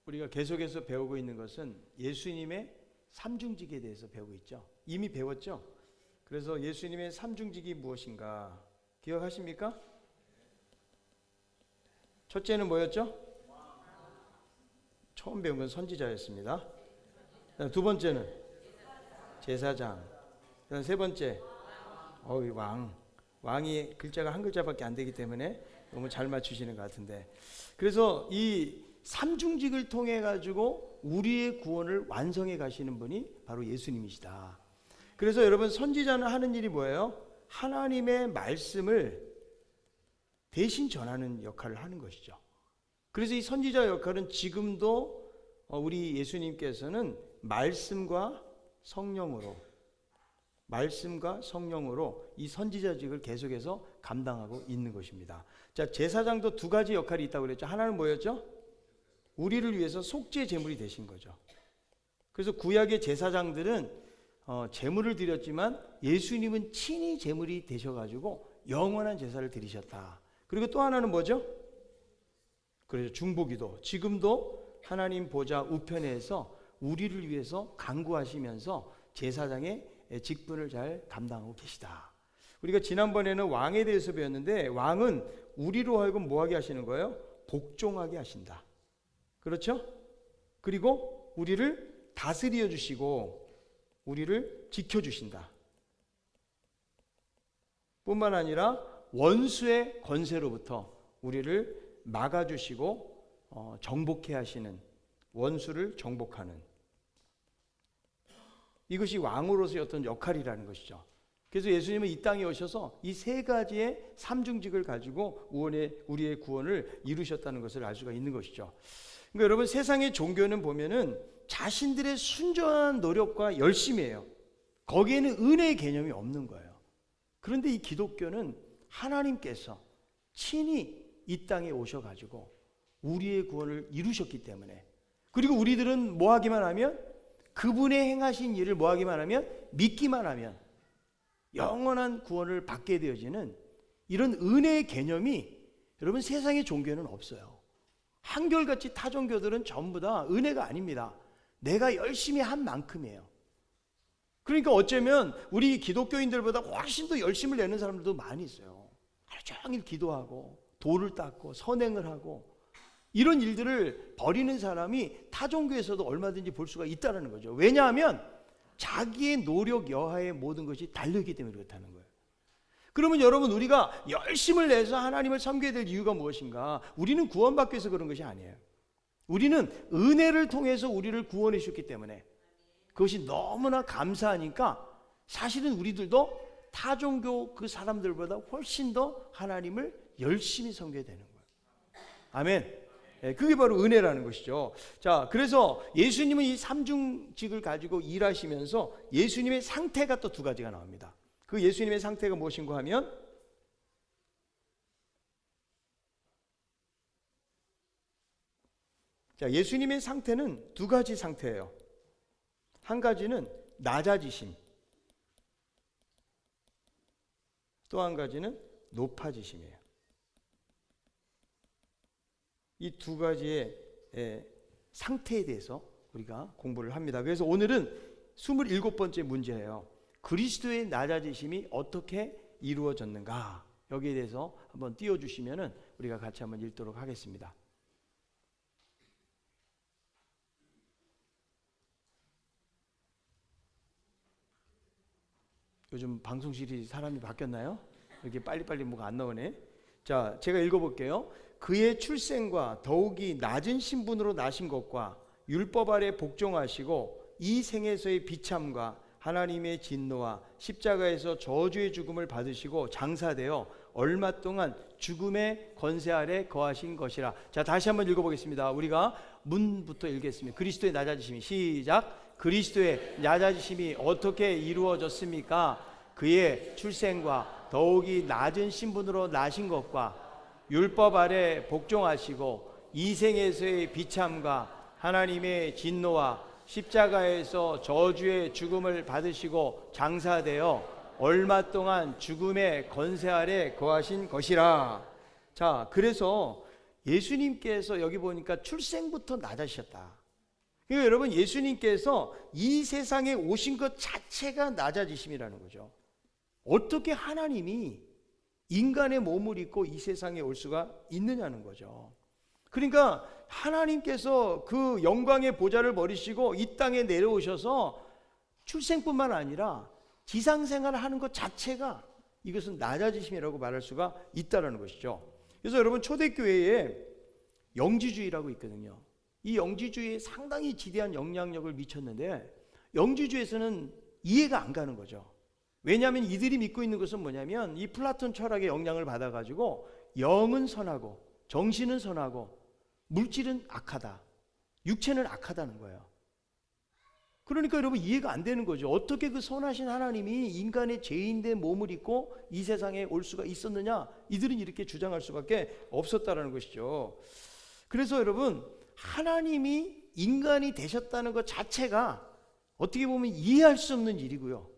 우리가 계속해서 배우고 있는 것은 예수님의 삼중직에 대해서 배우고 있죠. 이미 배웠죠. 그래서 예수님의 삼중직이 무엇인가 기억하십니까? 첫째는 뭐였죠? 처음 배운 건 선지자였습니다. 두 번째는 제사장. 세 번째 왕. 왕이 글자가 한 글자밖에 안 되기 때문에 너무 잘 맞추시는 것 같은데, 그래서 이 삼중직을 통해 가지고 우리의 구원을 완성해 가시는 분이 바로 예수님이시다. 그래서 여러분, 선지자는 하는 일이 뭐예요? 하나님의 말씀을 대신 전하는 역할을 하는 것이죠. 그래서 이 선지자 역할은 지금도 우리 예수님께서는 말씀과 성령으로 이 선지자직을 계속해서 감당하고 있는 것입니다. 자, 제사장도 두 가지 역할이 있다고 그랬죠. 하나는 뭐였죠? 우리를 위해서 속죄 제물이 되신 거죠. 그래서 구약의 제사장들은 제물을 드렸지만 예수님은 친히 제물이 되셔가지고 영원한 제사를 드리셨다. 그리고 또 하나는 뭐죠? 그래서 중보기도, 지금도 하나님 보좌 우편에서 우리를 위해서 간구하시면서 제사장의 직분을 잘 감당하고 계시다. 우리가 지난번에는 왕에 대해서 배웠는데, 왕은 우리로 하여금 뭐하게 하시는 거예요? 복종하게 하신다. 그렇죠? 그리고 우리를 다스려 주시고 우리를 지켜주신다. 뿐만 아니라 원수의 권세로부터 우리를 막아주시고 정복해 하시는, 원수를 정복하는, 이것이 왕으로서의 어떤 역할이라는 것이죠. 그래서 예수님은 이 땅에 오셔서 이 세 가지의 삼중직을 가지고 우리의 구원을 이루셨다는 것을 알 수가 있는 것이죠. 그러니까 여러분, 세상의 종교는 보면은 자신들의 순전한 노력과 열심이에요. 거기에는 은혜의 개념이 없는 거예요. 그런데 이 기독교는 하나님께서 친히 이 땅에 오셔가지고 우리의 구원을 이루셨기 때문에, 그리고 우리들은 뭐 하기만 하면, 그분의 행하신 일을 뭐 하기만 하면, 믿기만 하면 영원한 구원을 받게 되어지는 이런 은혜의 개념이 여러분, 세상의 종교는 없어요. 한결같이 타 종교들은 전부 다 은혜가 아닙니다. 내가 열심히 한 만큼이에요. 그러니까 어쩌면 우리 기독교인들보다 훨씬 더 열심을 내는 사람들도 많이 있어요. 하루 종일 기도하고 돌을 닦고 선행을 하고 이런 일들을 벌이는 사람이 타 종교에서도 얼마든지 볼 수가 있다는 거죠. 왜냐하면 자기의 노력 여하의 모든 것이 달려있기 때문에 그렇다는 거예요. 그러면 여러분, 우리가 열심을 내서 하나님을 섬겨야 될 이유가 무엇인가? 우리는 구원받기 위해서 그런 것이 아니에요. 우리는 은혜를 통해서 우리를 구원해 주셨기 때문에 그것이 너무나 감사하니까 사실은 우리들도 타 종교 그 사람들보다 훨씬 더 하나님을 열심히 섬겨야 되는 거예요. 아멘. 그게 바로 은혜라는 것이죠. 자, 그래서 예수님은 이 삼중직을 가지고 일하시면서 예수님의 상태가 또 두 가지가 나옵니다. 그 예수님의 상태가 무엇인가 하면, 자, 예수님의 상태는 두 가지 상태예요. 한 가지는 낮아지심, 또 한 가지는 높아지심이에요. 이 두 가지의 상태에 대해서 우리가 공부를 합니다. 그래서 오늘은 27번째 문제예요. 그리스도의 낮아지심이 어떻게 이루어졌는가? 여기에 대해서 한번 띄워주시면 우리가 같이 한번 읽도록 하겠습니다. 요즘 방송실이 사람이 바뀌었나요? 이렇게 빨리빨리 뭐가 안 나오네. 자, 제가 읽어볼게요. 그의 출생과 더욱이 낮은 신분으로 나신 것과 율법 아래 복종하시고 이 생에서의 비참과 하나님의 진노와 십자가에서 저주의 죽음을 받으시고 장사되어 얼마 동안 죽음의 권세 아래 거하신 것이라. 자, 다시 한번 읽어보겠습니다. 우리가 문부터 읽겠습니다. 그리스도의 낮아지심이, 시작. 그리스도의 낮아지심이 어떻게 이루어졌습니까? 그의 출생과 더욱이 낮은 신분으로 나신 것과 율법 아래 복종하시고 이생에서의 비참과 하나님의 진노와 십자가에서 저주의 죽음을 받으시고 장사되어 얼마 동안 죽음의 권세 아래 거하신 것이라. 자, 그래서 예수님께서 여기 보니까 출생부터 낮아지셨다. 그러니까 여러분, 예수님께서 이 세상에 오신 것 자체가 낮아지심이라는 거죠. 어떻게 하나님이 인간의 몸을 입고 이 세상에 올 수가 있느냐는 거죠. 그러니까 하나님께서 그 영광의 보좌를 버리시고 이 땅에 내려오셔서 출생뿐만 아니라 지상생활을 하는 것 자체가 이것은 낮아지심이라고 말할 수가 있다는 것이죠. 그래서 여러분, 초대교회에 영지주의라고 있거든요. 이 영지주의에 상당히 지대한 영향력을 미쳤는데, 영지주의에서는 이해가 안 가는 거죠. 왜냐하면 이들이 믿고 있는 것은 뭐냐면, 이 플라톤 철학의 영향을 받아가지고 영은 선하고 정신은 선하고 물질은 악하다, 육체는 악하다는 거예요. 그러니까 여러분, 이해가 안 되는 거죠. 어떻게 그 선하신 하나님이 인간의 죄인된 몸을 입고 이 세상에 올 수가 있었느냐? 이들은 이렇게 주장할 수밖에 없었다는 것이죠. 그래서 여러분, 하나님이 인간이 되셨다는 것 자체가 어떻게 보면 이해할 수 없는 일이고요.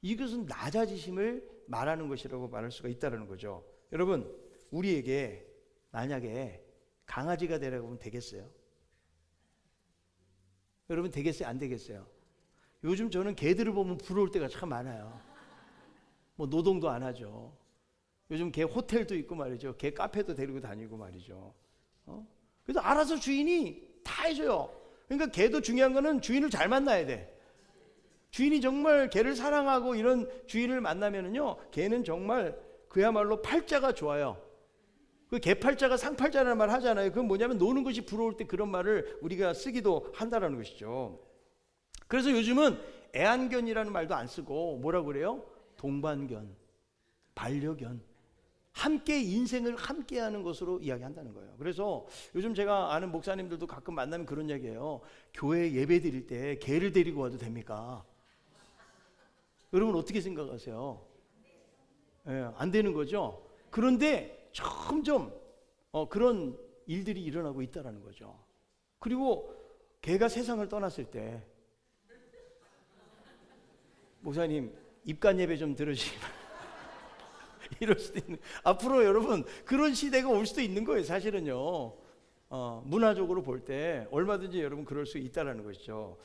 이것은 낮아지심을 말하는 것이라고 말할 수가 있다는 거죠. 여러분, 우리에게 만약에 강아지가 되라고 하면 되겠어요? 여러분, 되겠어요? 안 되겠어요? 요즘 저는 개들을 보면 부러울 때가 참 많아요. 뭐 노동도 안 하죠. 요즘 개 호텔도 있고 말이죠. 개 카페도 데리고 다니고 말이죠. 그래서 알아서 주인이 다 해줘요. 그러니까 개도 중요한 거는 주인을 잘 만나야 돼. 주인이 정말 개를 사랑하고 이런 주인을 만나면은요, 개는 정말 그야말로 팔자가 좋아요. 그 개팔자가 상팔자라는 말 하잖아요. 그건 뭐냐면 노는 것이 부러울 때 그런 말을 우리가 쓰기도 한다는 것이죠. 그래서 요즘은 애완견이라는 말도 안 쓰고 뭐라고 그래요? 동반견, 반려견, 함께 인생을 함께하는 것으로 이야기한다는 거예요. 그래서 요즘 제가 아는 목사님들도 가끔 만나면 그런 얘기해요. 교회 예배 드릴 때 개를 데리고 와도 됩니까? 여러분, 어떻게 생각하세요? 안 되는 거죠. 그런데 점점 그런 일들이 일어나고 있다는 거죠. 그리고 개가 세상을 떠났을 때, 목사님 입간 예배 좀 들으시면 이럴 수도 있는, 앞으로 여러분 그런 시대가 올 수도 있는 거예요. 사실은요, 문화적으로 볼 때 얼마든지 여러분 그럴 수 있다는 것이죠.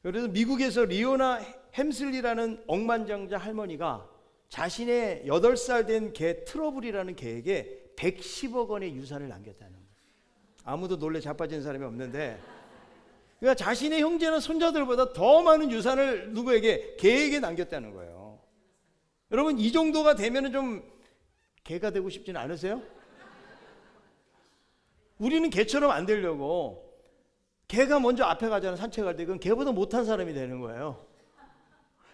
그래서 미국에서 리오나 햄슬리라는 억만장자 할머니가 자신의 8살 된 개 트러블이라는 개에게 110억 원의 유산을 남겼다는 거예요. 아무도 놀래 자빠진 사람이 없는데, 그러니까 자신의 형제나 손자들보다 더 많은 유산을 누구에게? 개에게 남겼다는 거예요. 여러분, 이 정도가 되면은 좀 개가 되고 싶지는 않으세요? 우리는 개처럼 안 되려고, 개가 먼저 앞에 가잖아. 산책할 때. 그건 개보다 못한 사람이 되는 거예요.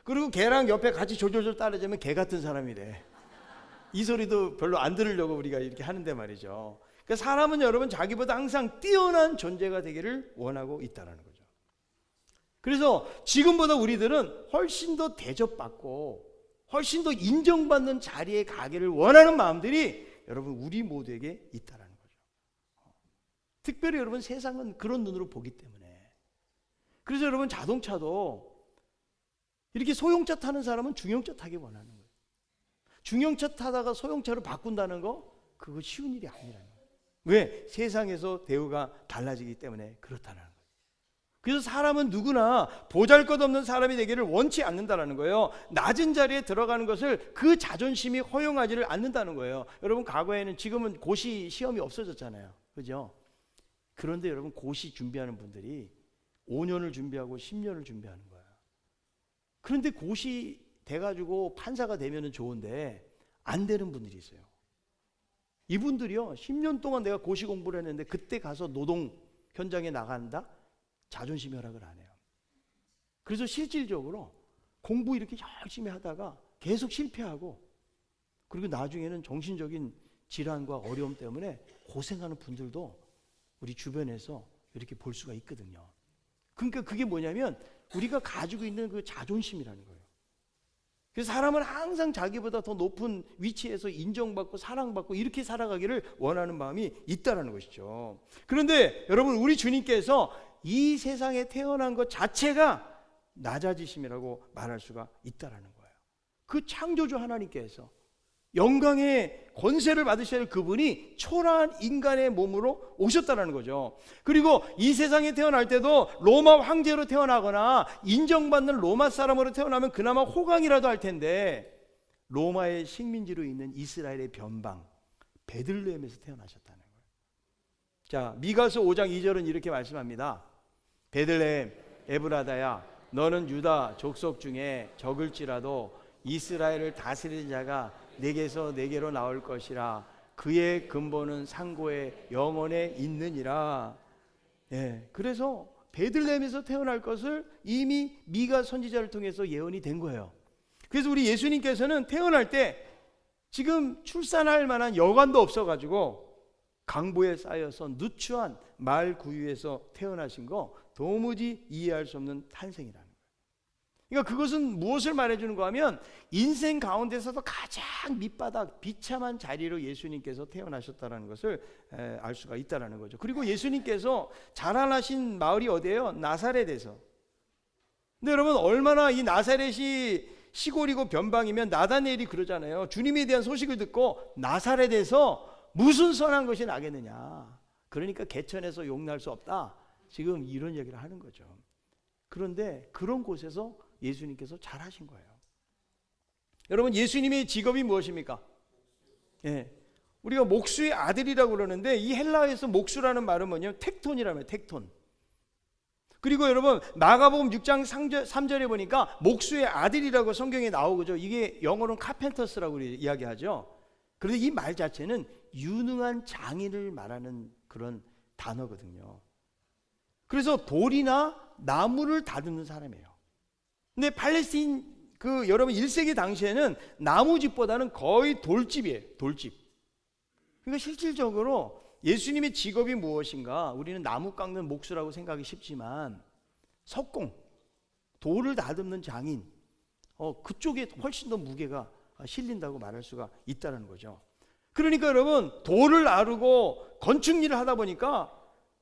그리고 개랑 옆에 같이 졸졸졸 따라자면 개 같은 사람이 돼. 이 소리도 별로 안 들으려고 우리가 이렇게 하는데 말이죠. 그러니까 사람은 여러분 자기보다 항상 뛰어난 존재가 되기를 원하고 있다는 거죠. 그래서 지금보다 우리들은 훨씬 더 대접받고 훨씬 더 인정받는 자리에 가기를 원하는 마음들이 여러분 우리 모두에게 있다는 거죠. 특별히 여러분 세상은 그런 눈으로 보기 때문에. 그래서 여러분 자동차도 이렇게 소형차 타는 사람은 중형차 타기 원하는 거예요. 중형차 타다가 소형차로 바꾼다는 거, 그거 쉬운 일이 아니라는 거예요. 왜? 세상에서 대우가 달라지기 때문에 그렇다는 거예요. 그래서 사람은 누구나 보잘것없는 사람이 되기를 원치 않는다는 거예요. 낮은 자리에 들어가는 것을 그 자존심이 허용하지를 않는다는 거예요. 여러분, 과거에는, 지금은 고시 시험이 없어졌잖아요. 그죠? 그런데 여러분, 고시 준비하는 분들이 5년을 준비하고 10년을 준비하는 거예요. 그런데 고시 돼가지고 판사가 되면 좋은데 안 되는 분들이 있어요. 이분들이요, 10년 동안 내가 고시 공부를 했는데 그때 가서 노동 현장에 나간다? 자존심 허락을 안 해요. 그래서 실질적으로 공부 이렇게 열심히 하다가 계속 실패하고, 그리고 나중에는 정신적인 질환과 어려움 때문에 고생하는 분들도 우리 주변에서 이렇게 볼 수가 있거든요. 그러니까 그게 뭐냐면 우리가 가지고 있는 그 자존심이라는 거예요. 그래서 사람은 항상 자기보다 더 높은 위치에서 인정받고 사랑받고 이렇게 살아가기를 원하는 마음이 있다는 것이죠. 그런데 여러분, 우리 주님께서 이 세상에 태어난 것 자체가 낮아지심이라고 말할 수가 있다는 거예요. 그 창조주 하나님께서 영광의 권세를 받으셔야 할 그분이 초라한 인간의 몸으로 오셨다는 거죠. 그리고 이 세상에 태어날 때도 로마 황제로 태어나거나 인정받는 로마 사람으로 태어나면 그나마 호강이라도 할 텐데, 로마의 식민지로 있는 이스라엘의 변방 베들레헴에서 태어나셨다는 거예요. 자, 미가서 5장 2절은 이렇게 말씀합니다. 베들레헴 에브라다야, 너는 유다 족속 중에 적을지라도 이스라엘을 다스리는 자가 내게서 내게로 나올 것이라. 그의 근본은 상고의 영원에 있느니라. 예, 그래서 베들레헴에서 태어날 것을 이미 미가 선지자를 통해서 예언이 된 거예요. 그래서 우리 예수님께서는 태어날 때 지금 출산할 만한 여관도 없어가지고 강보에 쌓여서 누추한 말 구유에서 태어나신 거 도무지 이해할 수 없는 탄생이라는 거예요. 그러니까 그것은 무엇을 말해주는 거 하면, 인생 가운데서도 가장 밑바닥 비참한 자리로 예수님께서 태어나셨다는 것을 알 수가 있다는 거죠. 그리고 예수님께서 자라나신 마을이 어디예요? 나사렛에서. 근데 여러분, 얼마나 이 나사렛이 시골이고 변방이면 나다니엘이 그러잖아요. 주님에 대한 소식을 듣고 나사렛에서 무슨 선한 것이 나겠느냐, 그러니까 개천에서 용날 수 없다, 지금 이런 얘기를 하는 거죠. 그런데 그런 곳에서 예수님께서 잘하신 거예요. 여러분, 예수님의 직업이 무엇입니까? 예, 우리가 목수의 아들이라고 그러는데, 이 헬라어에서 목수라는 말은 뭐냐면 텍톤이라는 말이에요. 텍톤. 그리고 여러분, 마가복음 6장 3절에 보니까 목수의 아들이라고 성경에 나오죠. 이게 영어로는 카펜터스라고 이야기하죠. 그런데 이 말 자체는 유능한 장인을 말하는 그런 단어거든요. 그래서 돌이나 나무를 다듬는 사람이에요. 근데 팔레스틴 여러분 1세기 당시에는 나무집보다는 거의 돌집이에요. 돌집. 그러니까 실질적으로 예수님의 직업이 무엇인가, 우리는 나무 깎는 목수라고 생각이 쉽지만 석공, 돌을 다듬는 장인, 그쪽에 훨씬 더 무게가 실린다고 말할 수가 있다는 거죠. 그러니까 여러분, 돌을 나르고 건축 일을 하다 보니까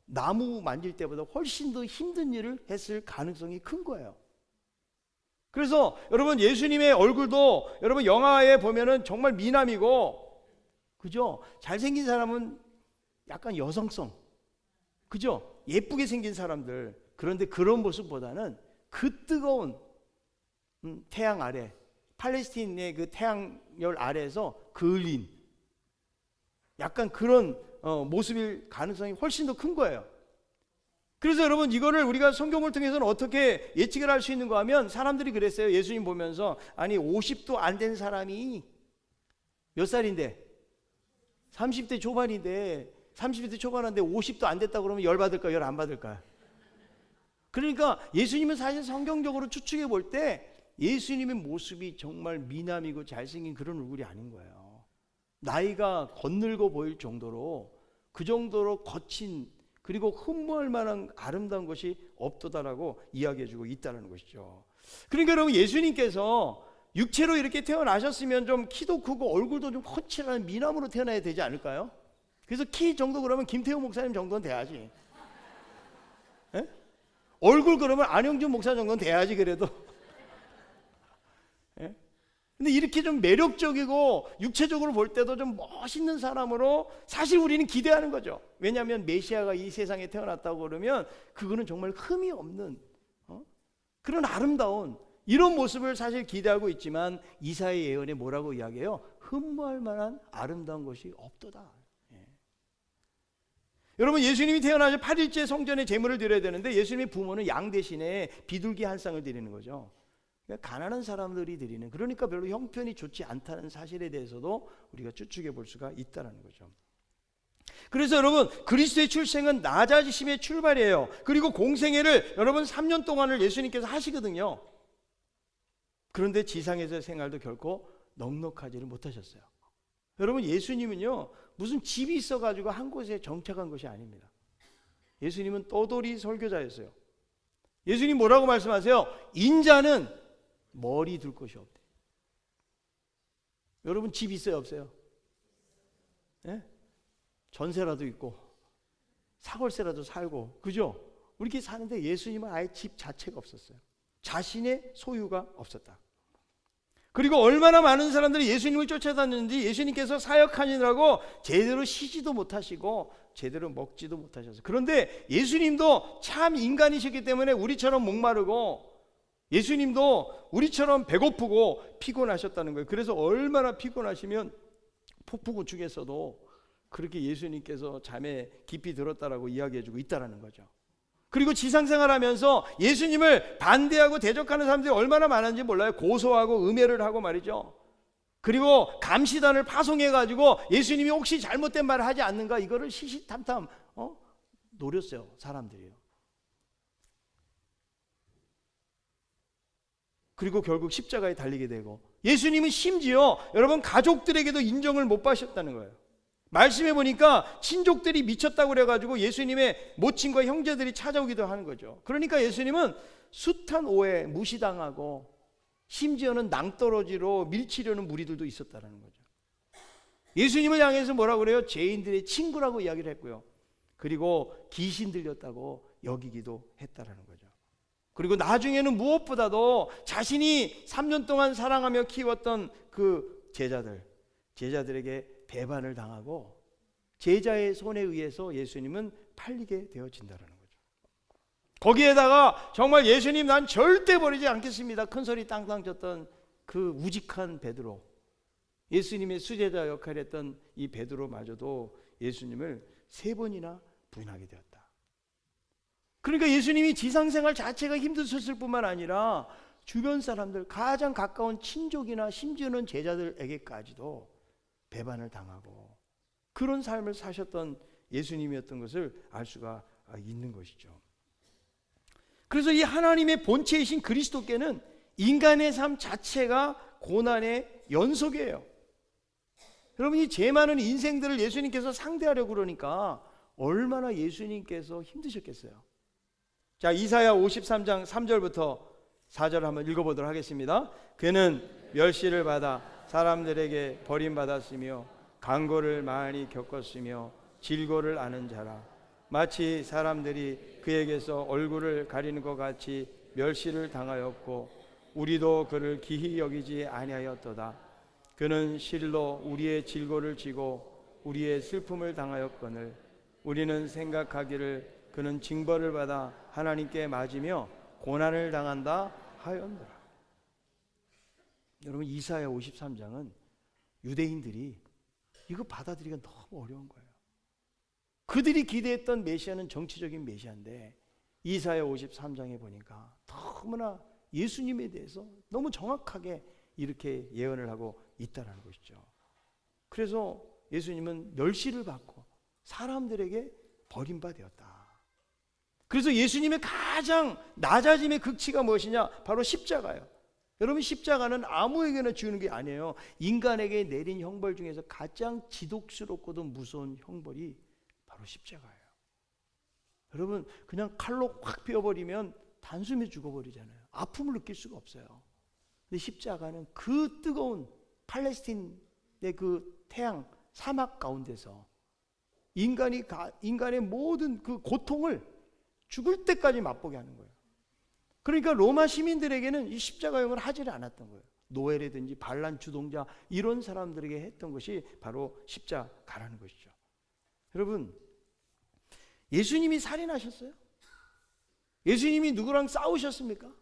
나무 만질 때보다 훨씬 더 힘든 일을 했을 가능성이 큰 거예요. 그래서 여러분, 예수님의 얼굴도 여러분 영화에 보면은 정말 미남이고, 그죠? 잘생긴 사람은 약간 여성성, 그죠? 예쁘게 생긴 사람들. 그런데 그런 모습보다는 그 뜨거운 태양 아래, 팔레스틴의 그 태양열 아래에서 그을린 약간 그런 모습일 가능성이 훨씬 더 큰 거예요. 그래서 여러분, 이거를 우리가 성경을 통해서는 어떻게 예측을 할 수 있는가 하면, 사람들이 그랬어요. 예수님 보면서, 아니 50도 안 된 사람이 몇 살인데? 30대 초반인데, 30대 초반인데 50도 안 됐다고 그러면 열 받을까, 열 안 받을까? 그러니까 예수님은 사실 성경적으로 추측해 볼 때 예수님의 모습이 정말 미남이고 잘생긴 그런 얼굴이 아닌 거예요. 나이가 겉늙어 보일 정도로, 그 정도로 거친, 그리고 흠모할 만한 아름다운 것이 없도다라고 이야기해주고 있다는 것이죠. 그러니까 여러분, 예수님께서 육체로 이렇게 태어나셨으면 좀 키도 크고 얼굴도 좀 훤칠한 미남으로 태어나야 되지 않을까요? 그래서 키 정도 그러면 김태우 목사님 정도는 돼야지. 에? 얼굴 그러면 안영준 목사 정도는 돼야지 그래도. 에? 근데 이렇게 좀 매력적이고 육체적으로 볼 때도 좀 멋있는 사람으로 사실 우리는 기대하는 거죠. 왜냐하면 메시아가 이 세상에 태어났다고 그러면 그거는 정말 흠이 없는 그런 아름다운 이런 모습을 사실 기대하고 있지만, 이사야 예언에 뭐라고 이야기해요? 흠모할 만한 아름다운 것이 없도다. 예. 여러분, 예수님이 태어나서 8일째 성전에 제물을 드려야 되는데, 예수님의 부모는 양 대신에 비둘기 한 쌍을 드리는 거죠. 그러니까 가난한 사람들이 드리는, 그러니까 별로 형편이 좋지 않다는 사실에 대해서도 우리가 추측해 볼 수가 있다는 거죠. 그래서 여러분, 그리스도의 출생은 낮아지심의 출발이에요. 그리고 공생애를 여러분 3년 동안을 예수님께서 하시거든요. 그런데 지상에서의 생활도 결코 넉넉하지를 못하셨어요. 여러분, 예수님은요 무슨 집이 있어가지고 한 곳에 정착한 것이 아닙니다. 예수님은 떠돌이 설교자였어요. 예수님 뭐라고 말씀하세요? 인자는 머리 둘 곳이 없대. 여러분, 집 있어요, 없어요? 네? 전세라도 있고 사골세라도 살고, 그죠? 우리 이렇게 사는데 예수님은 아예 집 자체가 없었어요. 자신의 소유가 없었다. 그리고 얼마나 많은 사람들이 예수님을 쫓아다녔는지 예수님께서 사역하느라고 제대로 쉬지도 못하시고 제대로 먹지도 못하셨어요. 그런데 예수님도 참 인간이셨기 때문에 우리처럼 목마르고 예수님도 우리처럼 배고프고 피곤하셨다는 거예요. 그래서 얼마나 피곤하시면 폭풍우측에서도 그렇게 예수님께서 잠에 깊이 들었다라고 이야기해주고 있다라는 거죠. 그리고 지상생활하면서 예수님을 반대하고 대적하는 사람들이 얼마나 많은지 몰라요. 고소하고 음해를 하고 말이죠. 그리고 감시단을 파송해가지고 예수님이 혹시 잘못된 말을 하지 않는가 이거를 시시탐탐 노렸어요. 사람들이요. 그리고 결국 십자가에 달리게 되고 예수님은 심지어 여러분 가족들에게도 인정을 못 받으셨다는 거예요. 말씀해 보니까 친족들이 미쳤다고 그래가지고 예수님의 모친과 형제들이 찾아오기도 하는 거죠. 그러니까 예수님은 숱한 오해 무시당하고 심지어는 낭떠러지로 밀치려는 무리들도 있었다는 거죠. 예수님을 향해서 뭐라고 그래요? 죄인들의 친구라고 이야기를 했고요. 그리고 귀신 들렸다고 여기기도 했다라는 거죠. 그리고 나중에는 무엇보다도 자신이 3년 동안 사랑하며 키웠던 그 제자들에게 배반을 당하고 제자의 손에 의해서 예수님은 팔리게 되어진다는 거죠. 거기에다가 정말 예수님 난 절대 버리지 않겠습니다. 큰 소리 땅땅 쳤던 그 우직한 베드로, 예수님의 수제자 역할을 했던 이 베드로마저도 예수님을 3번이나 부인하게 되었다. 그러니까 예수님이 지상생활 자체가 힘드셨을 뿐만 아니라 주변 사람들, 가장 가까운 친족이나 심지어는 제자들에게까지도 배반을 당하고 그런 삶을 사셨던 예수님이었던 것을 알 수가 있는 것이죠. 그래서 이 하나님의 본체이신 그리스도께는 인간의 삶 자체가 고난의 연속이에요. 여러분 이 죄 많은 인생들을 예수님께서 상대하려고 그러니까 얼마나 예수님께서 힘드셨겠어요. 자, 이사야 53장 3절부터 4절 한번 읽어보도록 하겠습니다. 그는 멸시를 받아 사람들에게 버림받았으며 강고를 많이 겪었으며 질고를 아는 자라. 마치 사람들이 그에게서 얼굴을 가리는 것 같이 멸시를 당하였고 우리도 그를 기히 여기지 아니하였도다. 그는 실로 우리의 질고를 지고 우리의 슬픔을 당하였거늘 우리는 생각하기를 그는 징벌을 받아 하나님께 맞으며 고난을 당한다 하였노라. 여러분 이사야 53장은 유대인들이 이거 받아들이기가 너무 어려운 거예요. 그들이 기대했던 메시아는 정치적인 메시아인데 이사야 53장에 보니까 너무나 예수님에 대해서 너무 정확하게 이렇게 예언을 하고 있다는 것이죠. 그래서 예수님은 멸시를 받고 사람들에게 버림받았다. 그래서 예수님의 가장 낮아짐의 극치가 무엇이냐? 바로 십자가예요. 여러분 십자가는 아무에게나 지우는 게 아니에요. 인간에게 내린 형벌 중에서 가장 지독스럽고도 무서운 형벌이 바로 십자가예요. 여러분 그냥 칼로 확 베어버리면 단숨에 죽어버리잖아요. 아픔을 느낄 수가 없어요. 근데 십자가는 그 뜨거운 팔레스틴의 그 태양 사막 가운데서 인간의 모든 그 고통을 죽을 때까지 맛보게 하는 거예요. 그러니까 로마 시민들에게는 이 십자가형을 하지를 않았던 거예요. 노예라든지 반란 주동자 이런 사람들에게 했던 것이 바로 십자가라는 것이죠. 여러분 예수님이 살인하셨어요? 예수님이 누구랑 싸우셨습니까?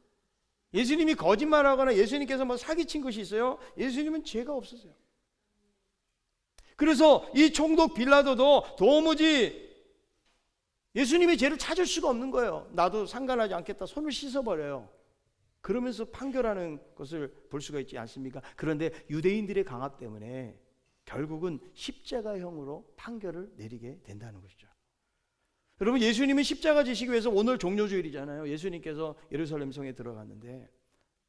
예수님이 거짓말하거나 예수님께서 뭐 사기친 것이 있어요? 예수님은 죄가 없었어요. 그래서 이 총독 빌라도도 도무지 예수님의 죄를 찾을 수가 없는 거예요. 나도 상관하지 않겠다. 손을 씻어버려요. 그러면서 판결하는 것을 볼 수가 있지 않습니까? 그런데 유대인들의 강압 때문에 결국은 십자가형으로 판결을 내리게 된다는 것이죠. 여러분 예수님은 십자가 지시기 위해서 오늘 종료주일이잖아요. 예수님께서 예루살렘 성에 들어갔는데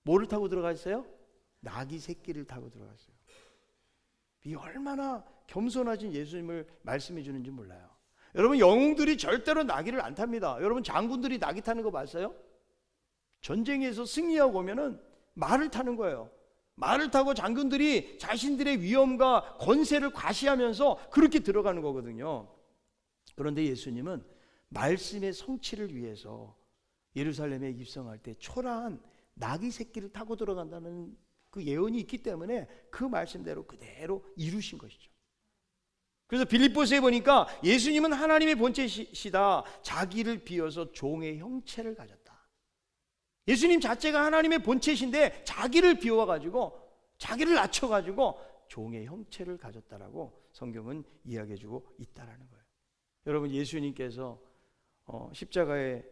뭐를 타고 들어갔어요? 나귀 새끼를 타고 들어갔어요. 이 얼마나 겸손하신 예수님을 말씀해 주는지 몰라요. 여러분 영웅들이 절대로 나귀를 안 탑니다. 여러분 장군들이 나귀 타는 거 봤어요? 전쟁에서 승리하고 오면은 말을 타는 거예요. 말을 타고 장군들이 자신들의 위엄과 권세를 과시하면서 그렇게 들어가는 거거든요. 그런데 예수님은 말씀의 성취를 위해서 예루살렘에 입성할 때 초라한 나귀 새끼를 타고 들어간다는 그 예언이 있기 때문에 그 말씀대로 그대로 이루신 것이죠. 그래서 빌립보서에 보니까 예수님은 하나님의 본체시다. 자기를 비워서 종의 형체를 가졌다. 예수님 자체가 하나님의 본체신데 자기를 비워가지고 자기를 낮춰가지고 종의 형체를 가졌다라고 성경은 이야기해주고 있다라는 거예요. 여러분, 예수님께서 십자가에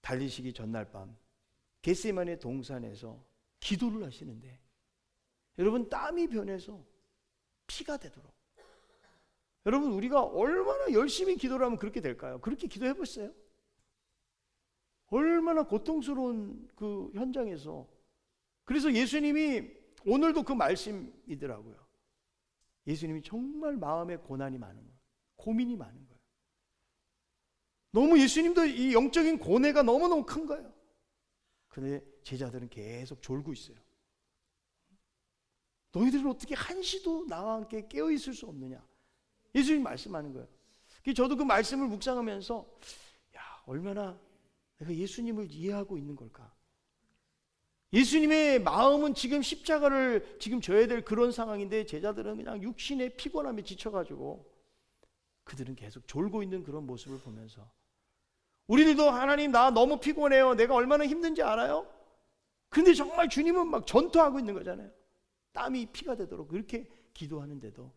달리시기 전날 밤 겟세마네 동산에서 기도를 하시는데 여러분, 땀이 변해서 피가 되도록, 여러분, 우리가 얼마나 열심히 기도를 하면 그렇게 될까요? 그렇게 기도해 보셨어요? 얼마나 고통스러운 그 현장에서. 그래서 예수님이 오늘도 그 말씀이더라고요. 예수님이 정말 마음에 고난이 많은 거예요. 고민이 많은 거예요. 너무 예수님도 이 영적인 고뇌가 너무너무 큰 거예요. 근데 제자들은 계속 졸고 있어요. 너희들은 어떻게 한시도 나와 함께 깨어있을 수 없느냐, 예수님 말씀하는 거예요. 저도 그 말씀을 묵상하면서 얼마나 내가 예수님을 이해하고 있는 걸까. 예수님의 마음은 지금 십자가를 지금 져야 될 그런 상황인데 제자들은 그냥 육신의 피곤함에 지쳐가지고 그들은 계속 졸고 있는 그런 모습을 보면서, 우리들도 하나님 나 너무 피곤해요, 내가 얼마나 힘든지 알아요? 근데 정말 주님은 막 전투하고 있는 거잖아요. 땀이 피가 되도록 그렇게 기도하는데도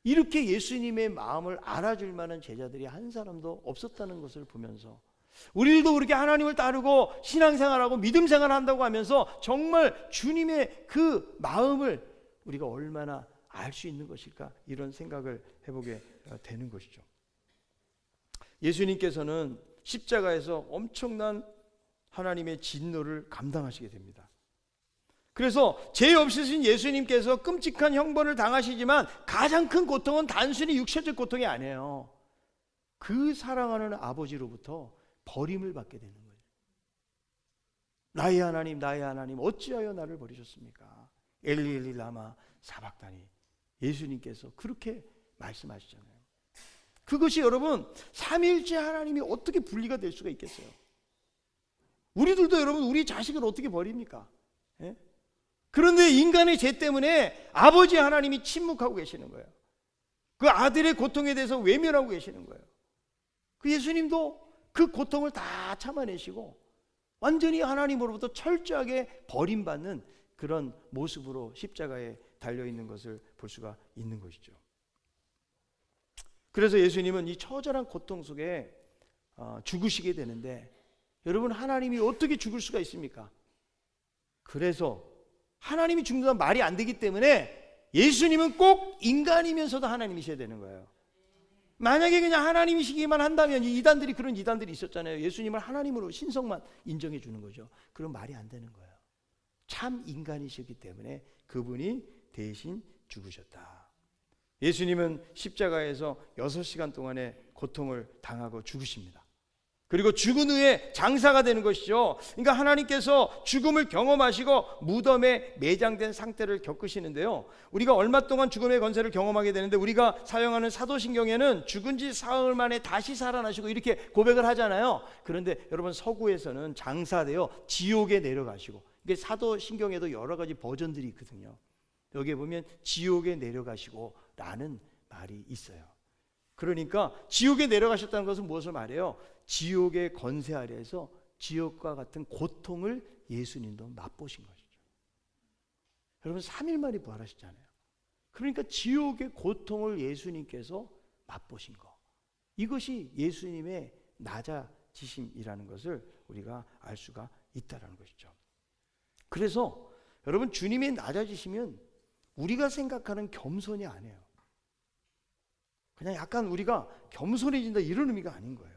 이렇게 예수님의 마음을 알아줄 만한 제자들이 한 사람도 없었다는 것을 보면서, 우리들도 그렇게 하나님을 따르고 신앙생활하고 믿음생활을 한다고 하면서 정말 주님의 그 마음을 우리가 얼마나 알 수 있는 것일까, 이런 생각을 해보게 되는 것이죠. 예수님께서는 십자가에서 엄청난 하나님의 진노를 감당하시게 됩니다. 그래서 죄 없으신 예수님께서 끔찍한 형벌을 당하시지만 가장 큰 고통은 단순히 육체적 고통이 아니에요. 그 사랑하는 아버지로부터 버림을 받게 되는 거예요. 나의 하나님, 나의 하나님, 어찌하여 나를 버리셨습니까? 엘리 엘리 라마 사박다니. 예수님께서 그렇게 말씀하시잖아요. 그것이 여러분, 삼위일체 하나님이 어떻게 분리가 될 수가 있겠어요? 우리들도 여러분, 우리 자식을 어떻게 버립니까? 예? 그런데 인간의 죄 때문에 아버지 하나님이 침묵하고 계시는 거예요. 그 아들의 고통에 대해서 외면하고 계시는 거예요. 그 예수님도 그 고통을 다 참아내시고 완전히 하나님으로부터 철저하게 버림받는 그런 모습으로 십자가에 달려있는 것을 볼 수가 있는 것이죠. 그래서 예수님은 이 처절한 고통 속에 죽으시게 되는데, 여러분, 하나님이 어떻게 죽을 수가 있습니까? 그래서 하나님이 죽는다는 말이 안 되기 때문에 예수님은 꼭 인간이면서도 하나님이셔야 되는 거예요. 만약에 그냥 하나님이시기만 한다면, 이 이단들이, 그런 이단들이 있었잖아요. 예수님을 하나님으로 신성만 인정해 주는 거죠. 그런 말이 안 되는 거예요. 참 인간이시기 때문에 그분이 대신 죽으셨다. 예수님은 십자가에서 6시간 동안의 고통을 당하고 죽으십니다. 그리고 죽은 후에 장사가 되는 것이죠. 그러니까 하나님께서 죽음을 경험하시고 무덤에 매장된 상태를 겪으시는데요, 우리가 얼마 동안 죽음의 권세를 경험하게 되는데, 우리가 사용하는 사도신경에는 죽은 지 사흘 만에 다시 살아나시고 이렇게 고백을 하잖아요. 그런데 여러분, 서구에서는 장사되어 지옥에 내려가시고, 이게 사도신경에도 여러 가지 버전들이 있거든요. 여기에 보면 지옥에 내려가시고 라는 말이 있어요. 그러니까 지옥에 내려가셨다는 것은 무엇을 말해요? 지옥의 권세 아래에서 지옥과 같은 고통을 예수님도 맛보신 것이죠. 여러분, 3일 만에 부활하셨잖아요. 그러니까 지옥의 고통을 예수님께서 맛보신 거, 이것이 예수님의 낮아지심이라는 것을 우리가 알 수가 있다는 것이죠. 그래서 여러분, 주님의 낮아지시면 우리가 생각하는 겸손이 아니에요. 그냥 약간 우리가 겸손해진다 이런 의미가 아닌 거예요.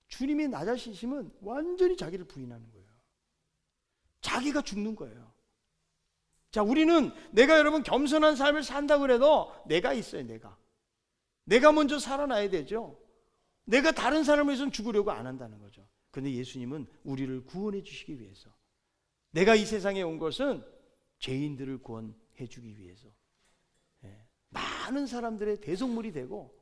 주님의 낮아지심은 완전히 자기를 부인하는 거예요. 자기가 죽는 거예요. 자, 우리는 내가 여러분 겸손한 삶을 산다고 해도 내가 있어요. 내가 먼저 살아나야 되죠. 내가 다른 사람을 위해서는 죽으려고 안 한다는 거죠. 그런데 예수님은 우리를 구원해 주시기 위해서, 내가 이 세상에 온 것은 죄인들을 구원해 주기 위해서, 많은 사람들의 대속물이 되고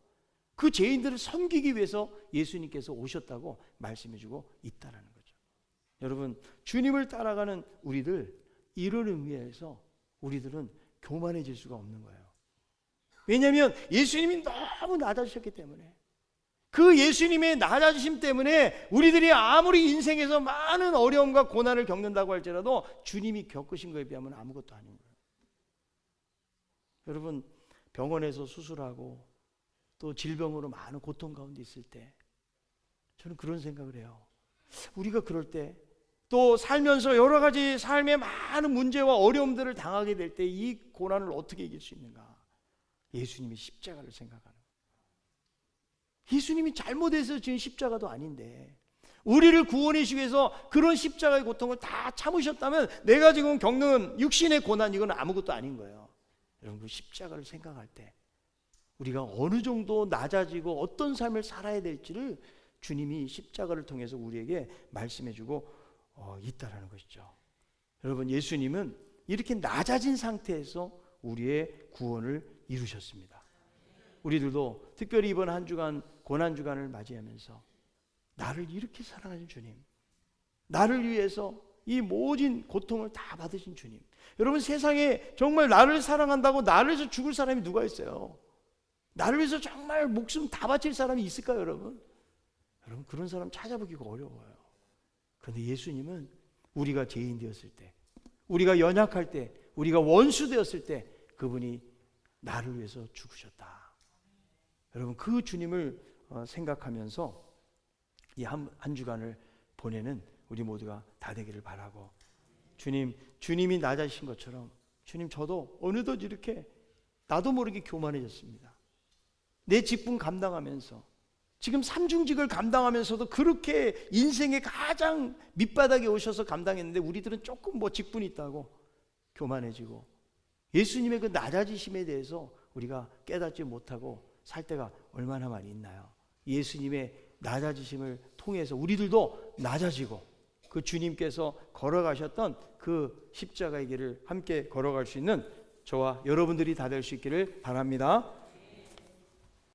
그 죄인들을 섬기기 위해서 예수님께서 오셨다고 말씀해 주고 있다는 거죠. 여러분, 주님을 따라가는 우리들, 이런 의미에서 우리들은 교만해질 수가 없는 거예요. 왜냐하면 예수님이 너무 낮아지셨기 때문에, 그 예수님의 낮아지심 때문에 우리들이 아무리 인생에서 많은 어려움과 고난을 겪는다고 할지라도 주님이 겪으신 거에 비하면 아무것도 아닌 거예요. 여러분, 병원에서 수술하고 또 질병으로 많은 고통 가운데 있을 때 저는 그런 생각을 해요. 우리가 그럴 때, 또 살면서 여러 가지 삶의 많은 문제와 어려움들을 당하게 될 때 이 고난을 어떻게 이길 수 있는가? 예수님이 십자가를 생각하는 거예요. 예수님이 잘못해서 지은 십자가도 아닌데 우리를 구원하시기 위해서 그런 십자가의 고통을 다 참으셨다면 내가 지금 겪는 육신의 고난, 이건 아무것도 아닌 거예요. 여러분, 그 십자가를 생각할 때 우리가 어느 정도 낮아지고 어떤 삶을 살아야 될지를 주님이 십자가를 통해서 우리에게 말씀해주고 있다라는 것이죠. 여러분, 예수님은 이렇게 낮아진 상태에서 우리의 구원을 이루셨습니다. 우리들도 특별히 이번 한 주간 고난주간을 맞이하면서 나를 이렇게 사랑하신 주님, 나를 위해서 이 모진 고통을 다 받으신 주님, 여러분, 세상에 정말 나를 사랑한다고 나를 위해서 죽을 사람이 누가 있어요? 나를 위해서 정말 목숨 다 바칠 사람이 있을까요, 여러분? 여러분, 그런 사람 찾아보기가 어려워요. 그런데 예수님은 우리가 죄인 되었을 때, 우리가 연약할 때, 우리가 원수 되었을 때 그분이 나를 위해서 죽으셨다. 여러분, 그 주님을 생각하면서 이 한 주간을 보내는 우리 모두가 다 되기를 바라고, 주님이 낮아지신 것처럼 주님, 저도 어느덧 이렇게 나도 모르게 교만해졌습니다. 내 직분 감당하면서, 지금 삼중직을 감당하면서도 그렇게 인생의 가장 밑바닥에 오셔서 감당했는데 우리들은 조금 뭐 직분이 있다고 교만해지고 예수님의 그 낮아지심에 대해서 우리가 깨닫지 못하고 살 때가 얼마나 많이 있나요? 예수님의 낮아지심을 통해서 우리들도 낮아지고 그 주님께서 걸어가셨던 그 십자가의 길을 함께 걸어갈 수 있는 저와 여러분들이 다 될 수 있기를 바랍니다.